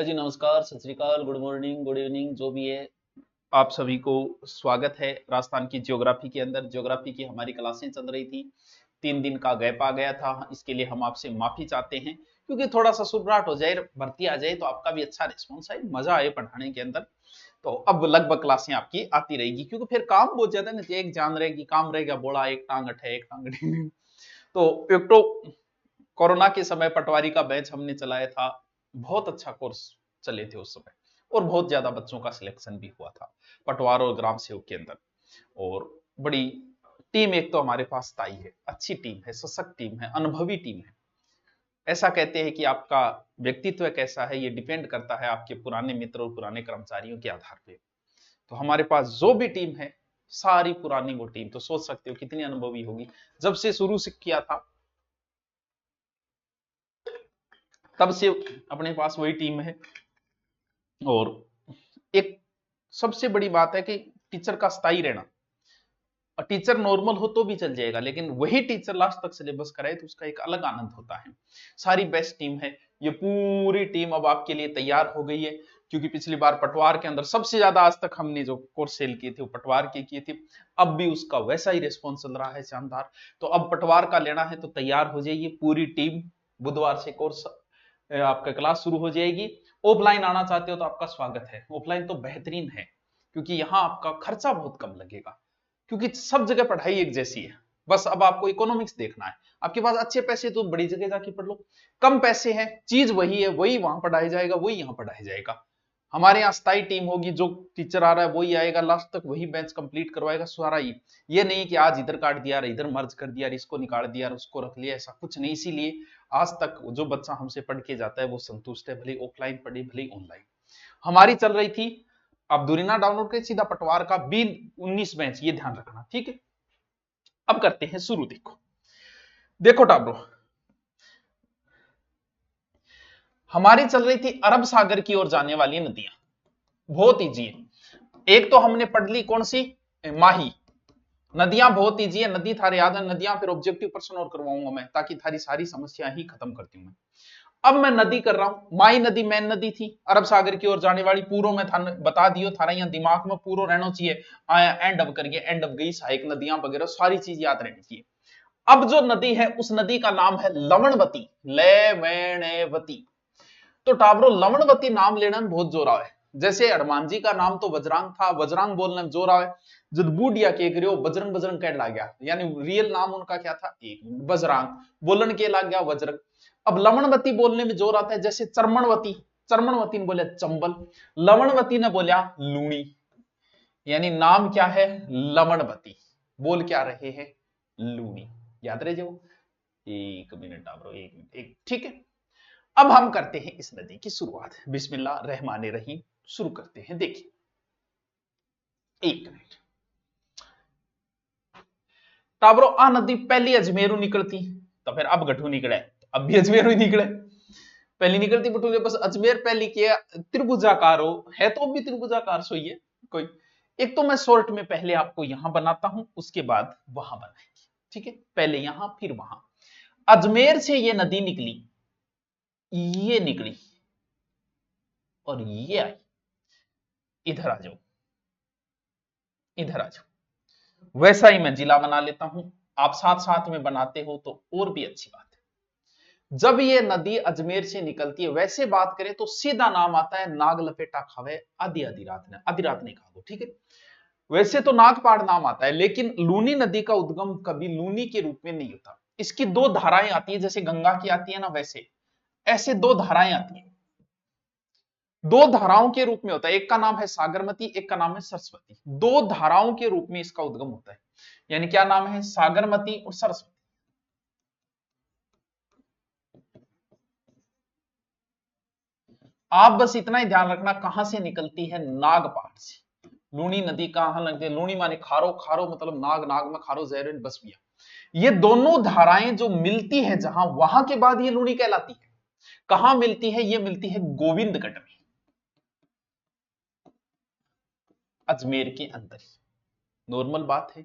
जी नमस्कार, सत श्री अकाल, गुड मॉर्निंग, गुड इवनिंग, जो भी है आप सभी को स्वागत है राजस्थान की ज्योग्राफी के अंदर। ज्योग्राफी की हमारी क्लासें चल रही थी, 3 दिन का गैप आ गया था, इसके लिए हम आपसे माफी चाहते हैं क्योंकि थोड़ा सा सुबराट हो जाए, भर्ती आ जाए तो आपका भी अच्छा रिस्पॉन्स आए, मजा आए पढ़ाने के अंदर। तो अब लगभग क्लासें आपकी आती रहेगी क्योंकि फिर काम बहुत ज्यादा ना, एक जान रहेगी, काम रहेगा, बोला एक टांग अठे एक टांग अठे। तो एक तो कोरोना के समय पटवारी का बैच हमने चलाया था, बहुत अच्छा कोर्स चले थे उस समय, और बहुत ज्यादा बच्चों का सिलेक्शन भी हुआ था पटवार और ग्राम सेवक के अंदर। और बड़ी टीम एक तो हमारे पास ताई है, अच्छी टीम है, सशक्त टीम है, अनुभवी टीम है। ऐसा कहते हैं कि आपका व्यक्तित्व कैसा है ये डिपेंड करता है आपके पुराने मित्र और पुराने कर्मचारियों के आधार पे। तो हमारे पास जो भी टीम है, सारी पुरानी वो टीम, तो सोच सकते हो कितनी अनुभवी होगी। जब से शुरू से किया था तब से अपने पास वही टीम है। और एक सबसे बड़ी बात है कि टीचर का स्थायी रहना। टीचर नॉर्मल हो तो भी चल जाएगा, लेकिन वही टीचर लास्ट तक सिलेबस कराए तो उसका एक अलग आनंद होता है। सारी बेस्ट टीम है, ये पूरी टीम अब आपके लिए तैयार हो गई है, क्योंकि पिछली बार पटवार के अंदर सबसे ज्यादा आज तक हमने जो कोर्स सेल किए थे वो पटवार के किए थे। अब भी उसका वैसा ही रिस्पॉन्स चल रहा है, शानदार। तो अब पटवार का लेना है तो तैयार हो जाइए पूरी टीम। बुधवार से कोर्स आपका क्लास शुरू हो जाएगी। ऑफलाइन आना चाहते हो तो आपका स्वागत है, ऑफलाइन तो बेहतरीन है क्योंकि यहाँ आपका खर्चा बहुत कम लगेगा, क्योंकि सब जगह पढ़ाई एक जैसी है। बस अब आपको इकोनॉमिक्स देखना है, आपके पास अच्छे पैसे तो बड़ी जगह जाके पढ़ लो, कम पैसे हैं चीज वही है, वही वहां पढ़ाया जाएगा, वही यहाँ पढ़ाया जाएगा। हमारे यहाँ स्थायी टीम होगी, जो टीचर आ रहा है वही आएगा, लास्ट तक वही बैच कंप्लीट करवाएगा सारा ही। ये नहीं कि आज इधर काट दिया, इधर मर्ज कर दिया, इसको निकाल दिया, उसको रख लिया, ऐसा कुछ नहीं। इसीलिए आज तक जो बच्चा हमसे पढ़ के जाता है वो संतुष्ट है, भले ऑफलाइन पढ़े भले ऑनलाइन। हमारी चल रही थी, आप दूरीना डाउनलोड कर सीधा पटवार का बी 19 बैच, ये ध्यान रखना, ठीक है। अब करते हैं शुरू। देखो देखो टाब्रो, हमारी चल रही थी अरब सागर की ओर जाने वाली नदियां, बहुत ईजी है। एक तो हमने पढ़ ली कौन सी, माही। नदियां बहुत ईजी है, नदी थारे याद है, नदियां फिर ऑब्जेक्टिव प्रश्न और करवाऊंगा मैं, ताकि थारी सारी समस्या ही खत्म करती हूं मैं। अब मैं नदी कर रहा हूं, माई नदी मेन नदी थी, अरब सागर की ओर जाने वाली। पूरो में था बता दियो, थारा यहाँ दिमाग में पूरो रहना चाहिए। आया एंड अब करिए, एंड अब गई सहायक नदियां वगैरह सारी चीज याद रहनी चाहिए। अब जो नदी है उस नदी का नाम है लवणवती, लेवणवती। तो टाबरो लवणवती नाम लेने में बहुत जोर आवे। जैसे हनुमान जी का नाम तो वज्रांग था, वज्रांग बोलने में जोर आवे। जब बूढ़िया के करियो बजरंग बजरंग कह लग गया, यानी रियल नाम उनका क्या था, एक बजरांग, बोलन के लग गया वज्रंग। अब लवणवती बोलने में जोर आता है, जैसे चरमणवती, चरमणवती ने बोला चंबल, लवणवती ने बोला लूणी, यानी नाम क्या है लवणवती, बोल क्या रहे हैं लूणी। याद रहे जो, एक मिनट ब्रो, एक मिनट, एक, ठीक है। अब हम करते हैं इस नदी की शुरुआत, बिस्मिल्लाह रहमान रहीम, शुरू करते हैं। देखिए, एक मिनट टाबरो, आ नदी पहली अजमेरू निकलती, तो फिर अब गठू निकले, अब भी अजमेरू ही निकले। पहली निकलती बटूले, बस अजमेर पहली के त्रिभुजाकार हो है, तो भी त्रिभुजाकार सोई है कोई। एक तो मैं शॉर्ट में पहले आपको यहां बनाता हूं, उसके बाद वहां बनाएंगे, ठीक है। पहले यहां फिर वहां। अजमेर से ये नदी निकली, ये निकली और ये आई। इधर आ जाओ, इधर आ जाओ। वैसा ही मैं जिला बना लेता हूं, आप साथ साथ में बनाते हो तो और भी अच्छी बात है। जब ये नदी अजमेर से निकलती है, वैसे बात करें तो सीधा नाम आता है नाग लपेटा खावे आधी आधी रात ने, आधी रात नहीं खा, ठीक है। वैसे तो नागपाड़ नाम आता है, लेकिन लूनी नदी का उद्गम कभी लूनी के रूप में नहीं होता। इसकी दो धाराएं आती है, जैसे गंगा की आती है ना, वैसे ऐसे दो धाराएं आती हैं, दो धाराओं के रूप में होता है। एक का नाम है सागरमती, एक का नाम है सरस्वती। दो धाराओं के रूप में इसका उद्गम होता है, यानी क्या नाम है, सागरमती और सरस्वती। आप बस इतना ही ध्यान रखना, कहां से निकलती है, नागपाड़ से। लूनी नदी कहां लगती है, लूनी माने खारो, खारो मतलब नाग, नाग में खारो जहर बस गया। ये दोनों धाराएं जो मिलती है जहां, वहां के बाद ये लूनी कहलाती है। कहां मिलती है, ये मिलती है गोविंदगढ़ में, अजमेर के अंदर ही। नॉर्मल बात है,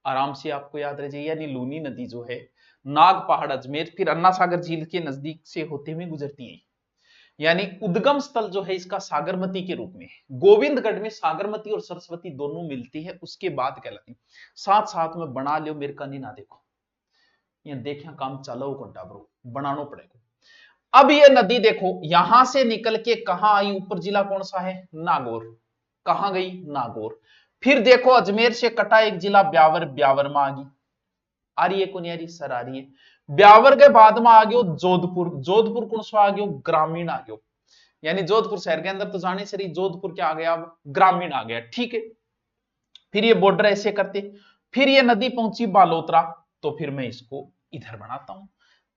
आराम से आपको याद रह जाए। यानी लूनी नदी जो है नाग पहाड़ अजमेर फिर अन्ना सागर झील के नजदीक से होते हुए गुजरती है। यानी उद्गम स्थल जो है इसका सागरमती के रूप में है। गोविंदगढ़ में सागरमती और सरस्वती दोनों मिलती है, उसके बाद कहलाती। साथ साथ में बना लियो, मेरे का नहीं ना देखो, ये देखिए काम चालो घंटा ब्रो, बनाना पड़ेगा। अब ये नदी देखो यहां से निकल के कहां आई, ऊपर जिला कौन सा है, नागौर। कहां गई, नागौर। फिर देखो अजमेर से कटा एक जिला ब्यावर, ब्यावर में आ गई। आ रही है कौन, आ रही सर, आ रही है। ब्यावर के बाद में आ गयो जोधपुर, जोधपुर कौन सा आ गयो, ग्रामीण आ गयो। यानी जोधपुर शहर के अंदर तो जाने से रही, जोधपुर क्या आ गया, अब ग्रामीण आ गया, ठीक है। फिर ये बॉर्डर ऐसे करते, फिर ये नदी पहुंची बालोतरा, तो फिर मैं इसको इधर बनाता हूं,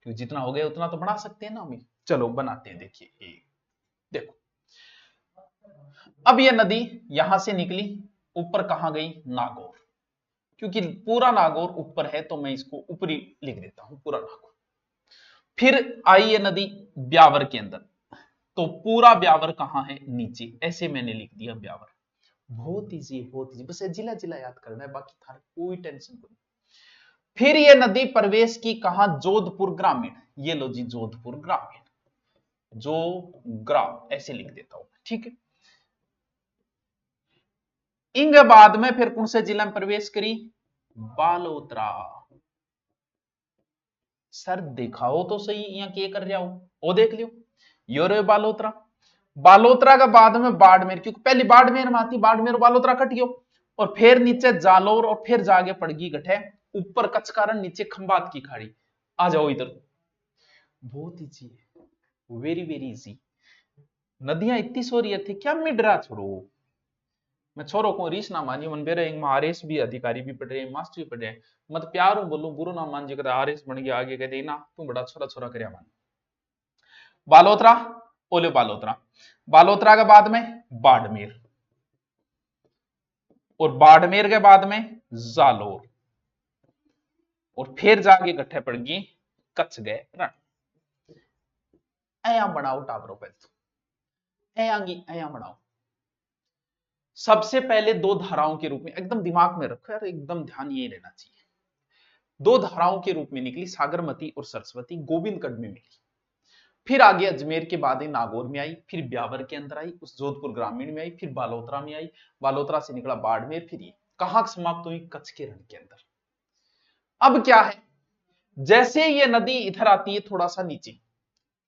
क्योंकि जितना हो गया उतना तो बना सकते हैं ना हम। चलो बनाते हैं, देखिए देखो। अब ये नदी यहां से निकली, ऊपर कहां गई, नागौर। क्योंकि पूरा नागौर ऊपर है तो मैं इसको ऊपरी लिख देता हूं, पूरा नागौर। फिर आई ये नदी ब्यावर के अंदर, तो पूरा ब्यावर कहां है, नीचे, ऐसे मैंने लिख दिया ब्यावर। बहुत इजी है, बहुत इजी, बस जिला जिला याद करना है, बाकी थार कोई टेंशन नहीं। फिर ये नदी प्रवेश की कहां, जोधपुर ग्रामीण। ये लो जी जोधपुर ग्रामीण, जो ग्राम ऐसे लिख देता हूं, ठीक है। इंग बाद में फिर कौन से जिला में प्रवेश करी, बालोतरा। सर दिखाओ तो सही, यहाँ क्या कर रहा हूं, वो देख लियो, यो रे बालोतरा। बालोतरा का बाद में बाड़मेर, क्योंकि पहले बाड़मेर में आती, बाड़मेर बालोतरा कट गयो, और फिर नीचे जालोर, और फिर जाके पड़गी गठे, ऊपर कचकारण, नीचे खंबात की खाड़ी। आ जाओ इधर, बहुत इजी है, वेरी वेरी इजी। नदियां इतनी सोरी थी क्या, मिडरा छोड़ो। मैं छोरो को रीस ना मानियो, मन बेरे में आरएस भी अधिकारी भी पढ़ रहे हैं, मास्टर भी पढ़ रहे हैं, मत प्यार हूं बोलूं, बुरो ना मान जी, आरएस बन गया आगे कहते ना तू बड़ा छोरा छोरा कर मान। बालोतरा, ओले बालोतरा, बालोतरा के बाद में बाड़मेर, और बाड़मेर के बाद में जालोर, और फिर जाके इकट्ठे पड़ गई कच्छ गए रण। ऐया बनाओ टाबरो पे, ऐया बनाओ। सबसे पहले दो धाराओं के रूप में, एकदम दिमाग में रखो यार, एकदम ध्यान यही रहना चाहिए। दो धाराओं के रूप में निकली सागरमती और सरस्वती, गोविंदगढ़ में मिली। फिर आगे अजमेर के बाद नागौर में आई, फिर ब्यावर के अंदर आई, उस जोधपुर ग्रामीण में आई, फिर बालोतरा में आई, बालोतरा से निकला बाड़मेर, फिर ये कहां समाप्त हुई, कच्छ के रण के अंदर। अब क्या है, जैसे ये नदी इधर आती है थोड़ा सा नीचे,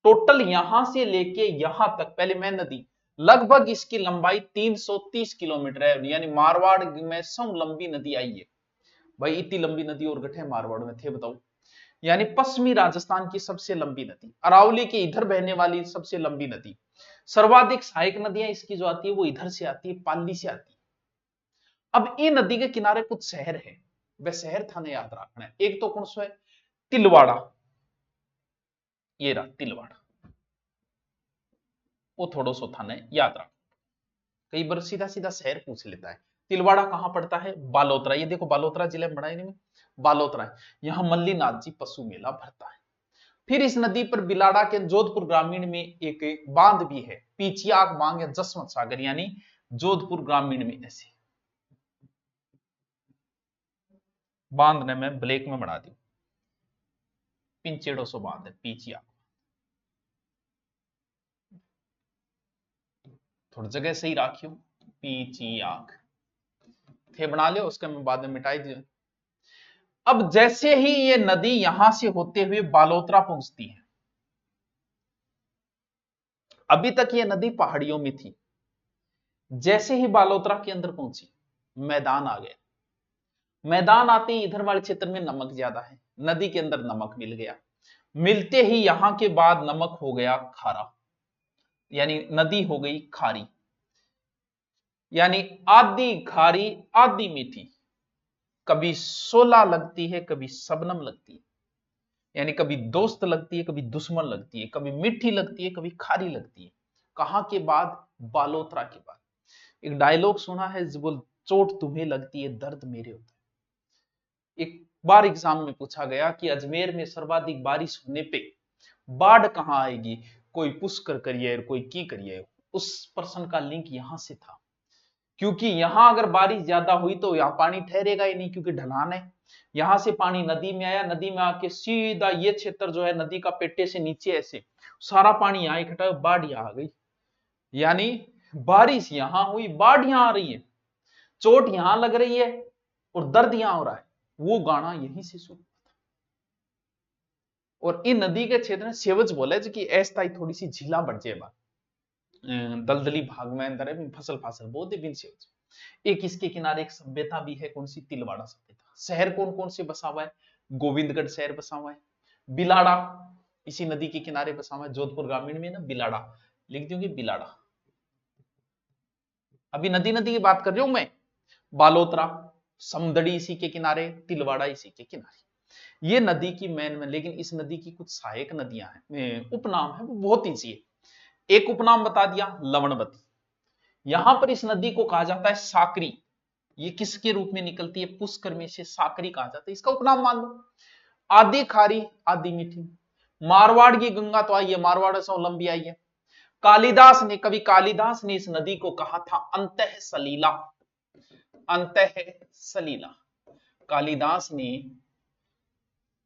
टोटल यहां से लेके यहां तक, पहले मैं नदी, लगभग इसकी लंबाई 330 किलोमीटर है, यानी मारवाड़ में सब लंबी नदी आई है भाई। इतनी लंबी नदी और गठे मारवाड़ में थे बताओ। यानी पश्चिमी राजस्थान की सबसे लंबी नदी, अरावली के इधर बहने वाली सबसे लंबी नदी। सर्वाधिक सहायक नदियां इसकी जो आती है वो इधर से आती है, पाली से आती है। अब इन नदी के किनारे कुछ शहर है, वह शहर थाने याद रखना है। एक तो कौन सा है, तिलवाड़ा, ये रहा तिलवाड़ा, वो थोड़ा सा थाने याद रख। कई बार सीधा सीधा शहर पूछ लेता है। तिलवाड़ा कहां पड़ता है, बालोतरा, ये देखो बालोतरा जिले में बड़ा में बालोतरा है, यहां मल्लीनाथ जी पशु मेला भरता है। फिर इस नदी पर बिलाड़ा के जोधपुर ग्रामीण में एक बांध भी है, पीचियाक बांध या जसवंत सागर, यानी जोधपुर ग्रामीण में ऐसे बांध ने मैं ब्लैक में बना दी, पिंचेड़ो सो बांध है पीचियाक। थोड़ी जगह सही राखियो, पीचियाक थे बना लियो, उसके मैं बाद में मिटाई दियो। अब जैसे ही ये नदी यहां से होते हुए बालोतरा पहुंचती है, अभी तक ये नदी पहाड़ियों में थी, जैसे ही बालोतरा के अंदर पहुंची मैदान आ गया। मैदान आते ही इधर वाले क्षेत्र में नमक ज्यादा है, नदी के अंदर नमक मिल गया, मिलते ही यहां के बाद नमक हो गया खारा, यानी नदी हो गई खारी, यानी आधी खारी आधी मीठी। कभी सोला लगती है, कभी शबनम लगती है, यानी कभी दोस्त लगती है, कभी दुश्मन लगती है, कभी मीठी लगती है, कभी खारी लगती है। कहां के बाद, बालोतरा के बाद। एक डायलॉग सुना है, बोल चोट तुम्हें लगती है, दर्द मेरे होता है। एक बार एग्जाम में पूछा गया कि अजमेर में सर्वाधिक बारिश होने पे बाढ़ कहां आएगी, कोई पुष्कर करियर, कोई की करियर। उस प्रश्न का लिंक यहां से था, क्योंकि यहां अगर बारिश ज्यादा हुई तो यहां पानी ठहरेगा ही नहीं, क्योंकि ढलान है। यहां से पानी नदी में आया, नदी में आके सीधा ये क्षेत्र जो है नदी का पेटे से नीचे ऐसे सारा पानी यहां इकट्ठा, बाढ़ यहां आ गई, यानी बारिश यहां हुई, बाढ़ यहां आ रही है, चोट यहां लग रही है और दर्द यहां हो रहा है। वो गाना यहीं से शुरू। और इन नदी के क्षेत्र में सेवज बोले कि अस्थाई थोड़ी सी झीला बढ़ जाए, दलदली भाग में अंदर है, फसल फासल बहुत है बिन सेवज। एक इसके किनारे एक सभ्यता भी है, कौन सी, तिलवाड़ा सभ्यता। शहर कौन कौन से बसा हुआ है, गोविंदगढ़ शहर बसा हुआ है, बिलाड़ा इसी नदी के किनारे बसा हुआ है, जोधपुर ग्रामीण में ना बिलाड़ा लिख दूंगी, बिलाड़ा। अभी नदी नदी की बात कर रही हूं मैं, बालोतरा, समदड़ी इसी के किनारे, तिलवाड़ा इसी के किनारे, ये नदी की मेन में। लेकिन इस नदी की कुछ सहायक नदियां हैं, उपनाम है, वो बहुत ईजी है। एक उपनाम बता दिया, लवणवती। यहां पर इस नदी को कहा जाता है साकरी। ये किसके रूप में निकलती है, पुष्कर में से साकरी कहा जाता है, इसका उपनाम मान लो। आधी खारी आधी मीठी, मारवाड़ की गंगा तो आई है, मारवाड़ से लंबी आई है। कालिदास ने, कवि कालिदास ने इस नदी को कहा था अंतः सलीला, अंतः सलीला। कालिदास ने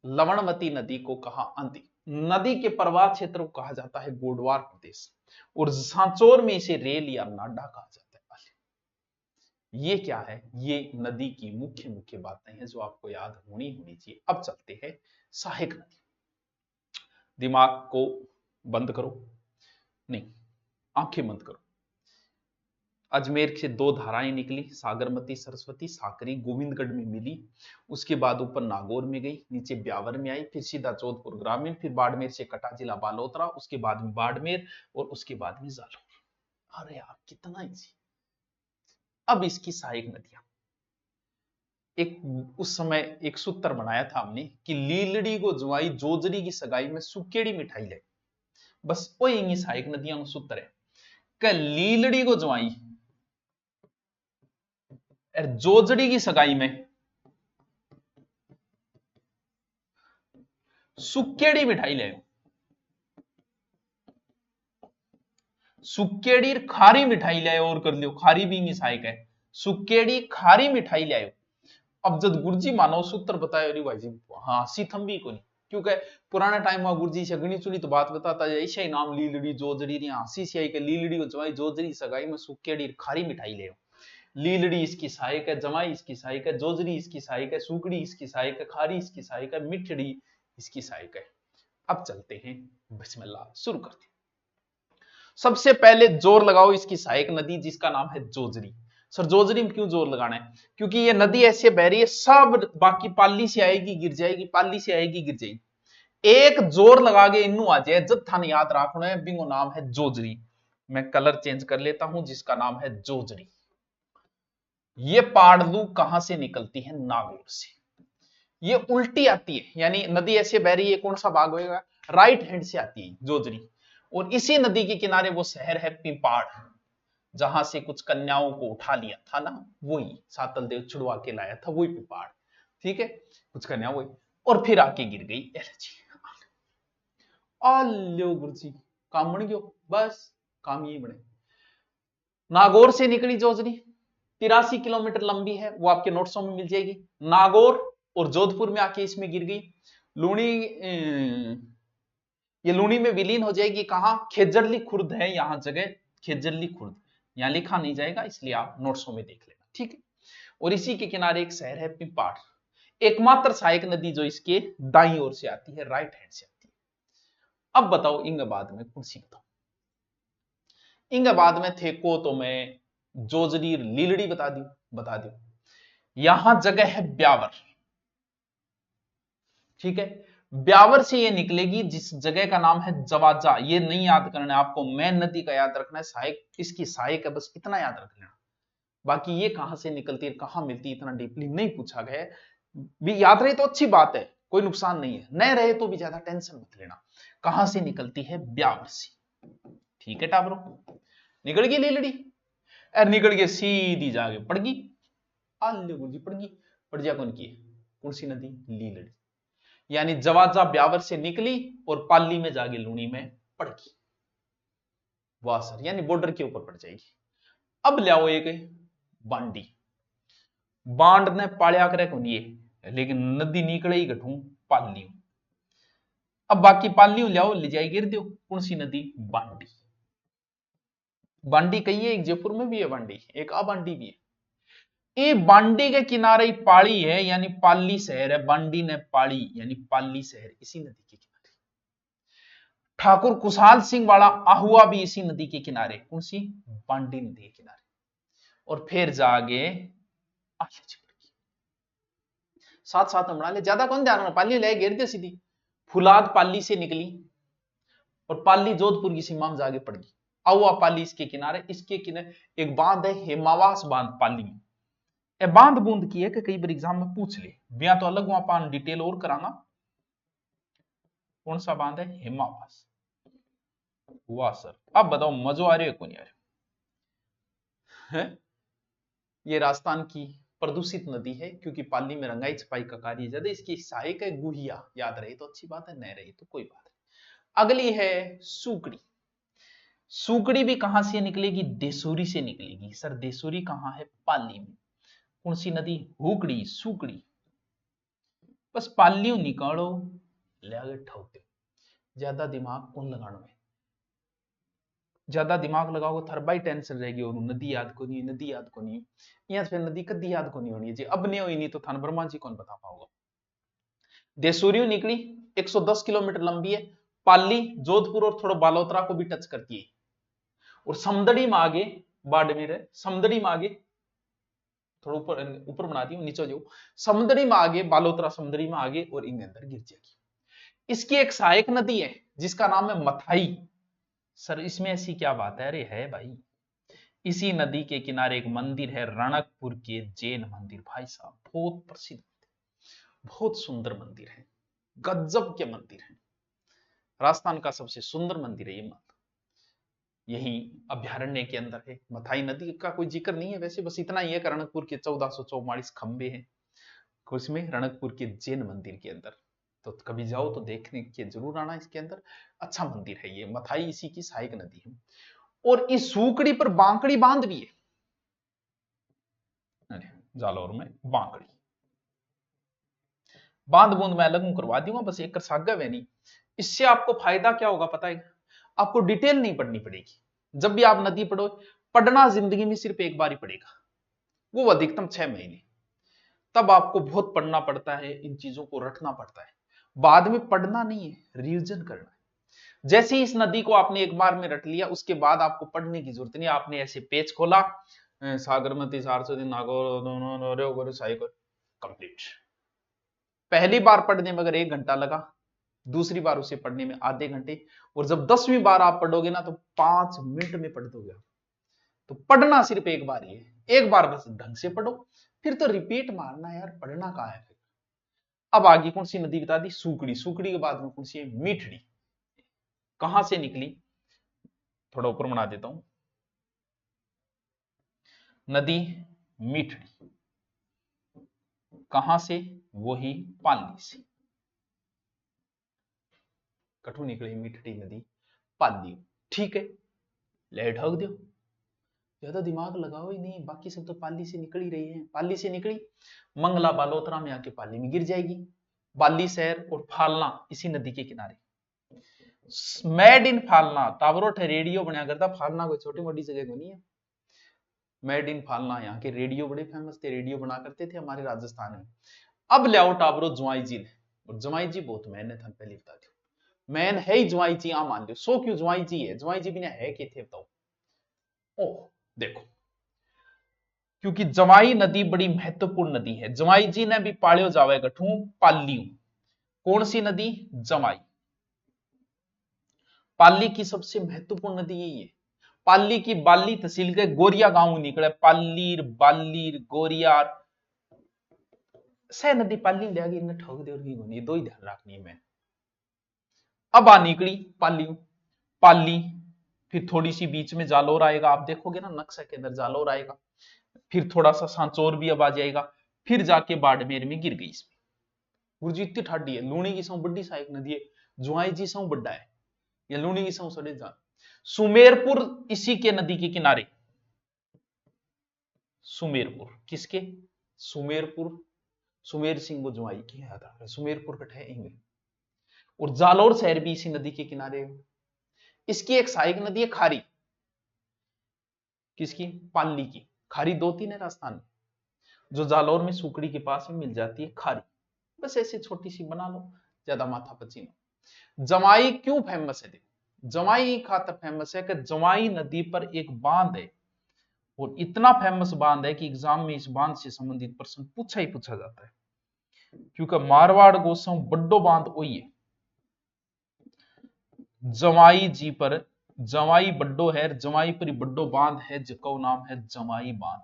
लवणवती नदी को कहा अंति। नदी के प्रवाह क्षेत्र को कहा जाता है गोडवार प्रदेश, और सांचौर में इसे रेल या नाडा कहा जाता है। ये क्या है, ये नदी की मुख्य मुख्य बातें हैं जो आपको याद होनी चाहिए। अब चलते हैं सहायक नदी। दिमाग को बंद करो, नहीं आंखें बंद करो। अजमेर से दो धाराएं निकली, सागरमती सरस्वती, साकरी गोविंदगढ़ में मिली, उसके बाद ऊपर नागौर में गई, नीचे ब्यावर में आई, फिर सीधा जोधपुर ग्रामीण, फिर बाड़मेर से कटा जिला बालोतरा, उसके बाद में बाड़मेर, और उसके बाद में जालौर। अरे यार कितना इजी। अब इसकी सहायक नदियां, एक उस समय एक सूत्र बनाया था हमने कि लीलड़ी को जुआई जोजरी की सगाई में सुकेड़ी मिठाई ले। बस वो यही सहायक नदियां का सूत्र है कि लीलड़ी को जुआई और जोजड़ी की सगाई में सुकेड़ी मिठाई ले। सुकेड़ी खारी मिठाई ले और कर लियो, खारी भी नहीं सहायक है, सुकेड़ी खारी मिठाई ले। अब जब गुरुजी मानो सूत्र बताए, अरे भाई जी हाँ सीथम को नहीं, क्योंकि पुराने टाइम में गुरुजी से गणी चुनी तो बात बताता है, ऐसा ही नाम लीलड़ी जोजड़ी हंसी से आई के लीलड़ी को जमाई जोजड़ी सगाई में सुकेड़ी खारी मिठाई ले। लीलड़ी इसकी सहायक है, जमाई इसकी सहायक है, जोजरी इसकी सहायक है, सुकड़ी इसकी सहायक है, खारी इसकी सहायक है, मिठड़ी इसकी सहायक है। अब चलते हैं, बिस्मिल्लाह शुरू करते हैं। सबसे पहले जोर लगाओ इसकी सहायक नदी जिसका नाम है जोजरी। सर जोजरी में क्यों जोर लगाना है, क्योंकि ये नदी ऐसे बह रही है, सब बाकी पाली से आएगी गिर जाएगी, पाली से आएगी गिर जाएगी, एक जोर लगा के इनू आ जाए, जब थाने याद रखना है, बिंगो नाम है जोजरी। मैं कलर चेंज कर लेता हूं, जिसका नाम है जोजरी। ये पाड़लू कहां से निकलती है, नागौर से। ये उल्टी आती है, यानी नदी ऐसे बह रही है, कौन सा भाग होगा, राइट हैंड से आती है जोजरी। और इसी नदी के किनारे वो शहर है पिंपाड़, जहां से कुछ कन्याओं को उठा लिया था ना, वही सातल देव छुड़वा के लाया था, वही पिंपाड़। ठीक है, कुछ कन्या वही, और फिर आके गिर गई एलर्जी। आलो गुरुजी काम बन गयो, बस काम यही बने। नागौर से निकली जोजरी, 83 किलोमीटर लंबी है, वो आपके नोट्सों में मिल जाएगी। नागौर और जोधपुर में आके इसमें गिर गई। लूणी, ये लूणी में विलीन हो जाएगी, कहां, खेजरली खुर्द है यहां जगह, खेजरली खुर्द, यहां लिखा नहीं जाएगा, इसलिए आप नोट्सों में देख लेना, ठीक है। और इसी के किनारे एक शहर है पिंपाड़, एकमात्र सहायक नदी जो इसके दाईं ओर से आती है, राइट हैंड से आती है। अब बताओ इंगाबाद में कौन सी बताओ, इंगाबाद में थे को तो मैं जोजरी लीलड़ी बता दी। यहां जगह है ब्यावर, ठीक है, ब्यावर से ये निकलेगी जिस जगह का नाम है जवाजा। ये नहीं याद करना है आपको, मेन नदी का याद रखना है, सहायक इसकी सहायक है, बस इतना याद रख लेना। बाकी ये कहां से निकलती है, कहां मिलती है, इतना डीपली नहीं पूछा गया है। भी याद रहे तो अच्छी बात है, कोई नुकसान नहीं है, नहीं रहे तो भी ज्यादा टेंशन मत लेना। कहां से निकलती है, ब्यावर से, ठीक है टाबरो। निकल गई लीलड़ी, अरे निकल के सीधी जाके पड़ गई, जी पड़ गई, पड़ जा कौन की, कौन सी नदी, लीलड़ी। यानी जवाजा ब्यावर से निकली और पाली में जाके लूणी में पड़ गई, वाह सर, यानी बॉर्डर के ऊपर पड़ जाएगी। अब ले आओ एक बांडी, बांड ने पालिया करे को नहीं, लेकिन नदी निकले ही गठू पाली। अब बाकी पालियों लियाओ ले जाई गिर दो। कौन सी नदी? बांडी। बांडी कही है, एक जयपुर में भी है बांडी, एक आ बांडी भी है। ये बांडी के किनारे ही पाली है, यानी पाली शहर है। बांडी ने पाली यानी पाली शहर इसी नदी के किनारे। ठाकुर खुशहाल सिंह वाला आहुआ भी इसी नदी के किनारे। कौन सी? बांडी नदी के किनारे। और फिर जागे साथ साथ हम बना ले, ज्यादा कौन ध्यान रखना, पाली ले गिर दे सीधी। फुलाद पाली से निकली और पाली जोधपुर की सीमा में जाके पड़ गई। आहुआ पाली इसके किनारे, इसके किनारे एक बांध है हेमावास बांध पाली में। ए बांध बूंद की है कि कई बार एग्जाम में पूछ ले, बिया तो अलग वहां पान डिटेल और कराना। कौन सा बांध है? हेमावास। वाह सर, अब बताओ मजो आ रही है, कौन आ रहे है? ये राजस्थान की प्रदूषित नदी है, क्योंकि पाली में रंगाई छपाई का कार्य ज्यादा। इसकी सहायक है गुहिया, याद रही तो अच्छी बात है, नहीं रही तो कोई बात नहीं। अगली है सुकड़ी। सुकड़ी भी कहां से निकलेगी? देसूरी से निकलेगी। सर देसूरी कहां है? पाली में। कौन सी नदी? हुकड़ी, सुकड़ी। बस पालियों निकालो ले आगे ठोक दो। ज्यादा दिमाग कौन लगाना है? ज्यादा दिमाग लगाओगे थरबाई टेंशन रहेगी, और नदी याद को नहीं, नदी याद को नहीं। यहाँ फिर नदी कदी याद को नहीं होनी जी, अब नहीं हुई नहीं तो थान ब्रह्मा जी कौन बता पाओगे। देसूरी निकली 110 किलोमीटर लंबी है। पाली, जोधपुर और थोड़ा बालोतरा को भी टच करती है। और समदड़ी में आगे बाड़मेर है, समदड़ी में आगे थोड़ा ऊपर ऊपर बना दी नीचे जो समदड़ी में आगे बालोतरा, समदड़ी में आगे और इन अंदर गिर जाएगी। इसकी एक सहायक नदी है जिसका नाम है मथाई। सर इसमें ऐसी क्या बात है? अरे है भाई, इसी नदी के किनारे एक मंदिर है, रणकपुर के जैन मंदिर। भाई साहब बहुत प्रसिद्ध, बहुत सुंदर मंदिर है, गजब के मंदिर है। राजस्थान का सबसे सुंदर मंदिर है ये मंदिर, यही अभ्यारण्य के अंदर है। मथाई नदी का कोई जिक्र नहीं है वैसे, बस इतना ही है कि रणकपुर के 1444 खंबे हैं उसमें, रणकपुर के जैन मंदिर के अंदर। तो कभी जाओ तो देखने के जरूर आना, इसके अंदर अच्छा मंदिर है ये। मथाई इसी की सहायक नदी है। और इस सूकड़ी पर बांकड़ी बांध भी है, जालौर में बांकड़ी बांध बूंद मैं अलग करवा दूंगा, बस एक कर सागा वे नहीं। इससे आपको फायदा क्या होगा पता है? आपको डिटेल नहीं पढ़नी पड़ेगी। जब भी आप नदी पढ़ो, पढ़ना जिंदगी में सिर्फ एक बार ही पड़ेगा, वो अधिकतम 6 महीने। तब आपको बहुत पढ़ना पड़ता है, इन चीजों को रटना पड़ता है। बाद में पढ़ना नहीं है, रिविजन करना है। जैसे ही इस नदी को आपने एक बार में रट लिया, उसके बाद आपको पढ़ने की जरूरत नहीं। आपने ऐसे पेज खोला, सागरमती सारस्वती नागौर साइकिल कंप्लीट। पहली बार पढ़ने में अगर 1 घंटा लगा, दूसरी बार उसे पढ़ने में आधे घंटे, और जब 10वीं बार आप पढ़ोगे ना तो 5 मिनट में पढ़ दोगे। तो पढ़ना सिर्फ एक बार ही है, एक बार बस ढंग से पढ़ो, फिर तो रिपीट मारना यार, पढ़ना कहां है। अब आगे कौन सी नदी बता दी? सुकड़ी। सुकड़ी के बाद में कौन सी है? मीठड़ी। कहां से निकली? थोड़ा ऊपर बना देता हूं। नदी मीठड़ी कहां से? वही पाली से। कठू निकली मीठड़ी नदी पाली, ठीक है, ले ढक दो, ज्यादा दिमाग लगाओ ही नहीं, बाकी सब तो पाली से निकल ही रही है। पाली से निकली, मंगला बालोतरा में आके पाली में गिर जाएगी। बाली शहर और फालना इसी नदी के किनारे। मेड इन फालना, टावरोट है रेडियो बनाया करता, फालना कोई छोटी मोटी जगह को नहीं है। मेड इन फालना, यहाँ के रेडियो बड़े फेमस थे, रेडियो बना करते थे हमारे राजस्थान में। अब ले आओ टावरो जुआई जी ने, और जुआई जी बहुत मैंने था पहले बता दो, मैन है ही जुआई जी, आ मान लो। सो क्यों जुआई जी है? जुआई जी बिना है के थे बताओ। ओह देखो, क्योंकि जवाई नदी बड़ी महत्वपूर्ण नदी है। जवाई जी ने भी पालियो जावे गठू पालियो। कौन सी नदी? जवाई। पाली की सबसे महत्वपूर्ण नदी यही है। पाली की बाली तहसील के गोरिया गांव निकले, पालीर बालीर गोरियार सह नदी पाली ले गई, इन्हें ठोक दे, और दो ही ध्यान रखनी है मैं। अब आ निकली पालियो, पाली, फिर थोड़ी सी बीच में जालोर आएगा, आप देखोगे ना नक्शा के अंदर जालोर आएगा, फिर थोड़ा सा सांचौर भी अब आ जाएगा, फिर जाके बाड़मेर में गिर गई इसमें। गुरुजी इतनी ठाडी है, लूणी की सौ बड़ी सहायक नदी है, जुआई जी सौ बड़ा है, या लूणी की सौ सड़े जा। सुमेरपुर इसी के नदी के किनारे। सुमेरपुर किसके? सुमेरपुर सुमेर सिंह को जुआई की याद आ, सुमेरपुर कट है इंगे। और जालौर शहर भी इसी नदी के किनारे है। इसकी एक सहायक नदी है खारी। किसकी? पाली की। खारी 2-3 है राजस्थान में, जो जालौर में सुकड़ी के पास में मिल जाती है खारी। बस ऐसे छोटी सी बना लो, ज्यादा माथा पची ना। जमाई क्यों फेमस है? देखो जमाई खातर फेमस है कि जमाई नदी पर एक बांध है, और इतना फेमस बांध है कि एग्जाम में इस बांध से संबंधित प्रश्न पूछा ही पूछा जाता है, क्योंकि मारवाड़ गोसम बड्डो बांध वही है जमाई जी पर। जमाई बड्डो है, जमाई पर बड्डो बांध है, जिसका नाम है जमाई बांध।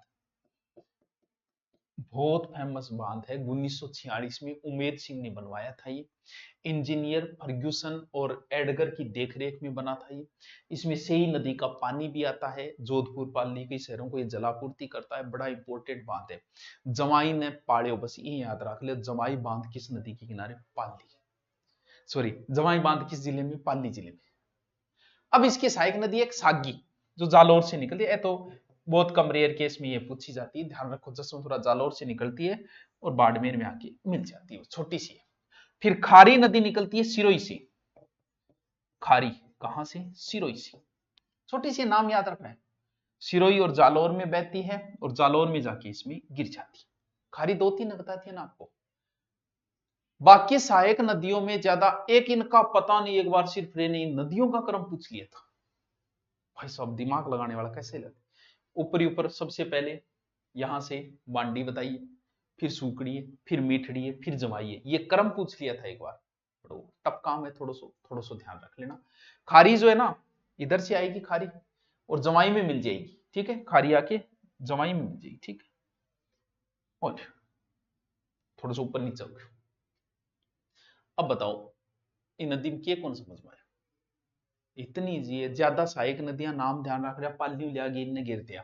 बहुत फेमस बांध है। 1946 में उमेद सिंह ने बनवाया था ये। इंजीनियर फर्ग्यूसन और एडगर की देखरेख में बना था ये। इसमें सेई नदी का पानी भी आता है। जोधपुर पाली के शहरों को ये जलापूर्ति करता है। बड़ा इंपॉर्टेंट बांध है। जमाई ने पाड़ियो, बस ये याद रख ले, जमाई बांध किस नदी के किनारे? पाली। सॉरी, जमाई बांध किस जिले में? पाली जिले में। अब इसकी सहायक नदी एक सागी, जो जालौर से निकलती है। तो बहुत कम रेयर केस में ये पूछी जाती है, ध्यान रखो। जसों थोड़ा जालौर से निकलती है और बाड़मेर में आके मिल जाती है, छोटी सी है। फिर खारी नदी निकलती है सिरोही से। खारी कहां से? सिरोही से। छोटी सी, नाम याद रखना है। सिरोही और जालौर में बहती है, और जालौर में जाके इसमें गिर जाती है। खारी 2-3 बताती है ना आपको। बाकी सहायक नदियों में ज्यादा एक इनका पता नहीं, एक बार सिर्फ ने नदियों का क्रम पूछ लिया था। भाई साहब दिमाग लगाने वाला कैसे लगे। ऊपरी ऊपर सबसे पहले यहां से बांडी बताइए, फिर सूकड़ी है, फिर मीठड़ी है, फिर जमाई है। ये क्रम पूछ लिया था एक बार। टफ काम है, थोड़ा सा ध्यान रख लेना। खारी जो है ना, इधर से आएगी खारी और जमाई में मिल जाएगी, ठीक है। खारी आके जमाई में मिल जाएगी, ठीक है। और थोड़ा सा ऊपर नीचे होगा। अब बताओ इन नदी में कौन समझ में आया? इतनी इजी है। ज्यादा सहायक नदियां नाम ध्यान रख रहा, पाली लिया गिर ने गिर दिया,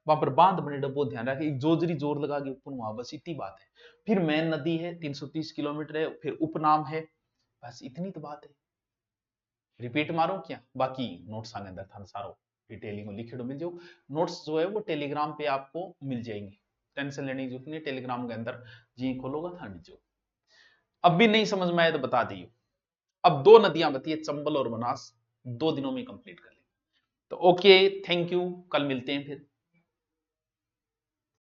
वहां पर बांध बने डब्बो ध्यान रखे, जोजरी जोर लगा के ऊपर वहां, बस इतनी बात है। फिर मेन नदी है 330 किलोमीटर है, फिर उपनाम है, बस इतनी तो बात है। रिपीट मारो क्या? बाकी नोट्स आगे अंदर था सारो डिटेलिंग में लिखे मिल जाओ। नोट्स जो है वो टेलीग्राम पे आपको मिल जाएंगे, टेंशन लेने की जरूरत नहीं। टेलीग्राम के अंदर जी खोलोगा था नीचे। अब भी नहीं समझ में आए तो बता दियो। अब 2 नदियां बती है, चंबल और बनास, 2 दिनों में कंप्लीट कर लेंगे। तो ओके, थैंक यू, कल मिलते हैं फिर।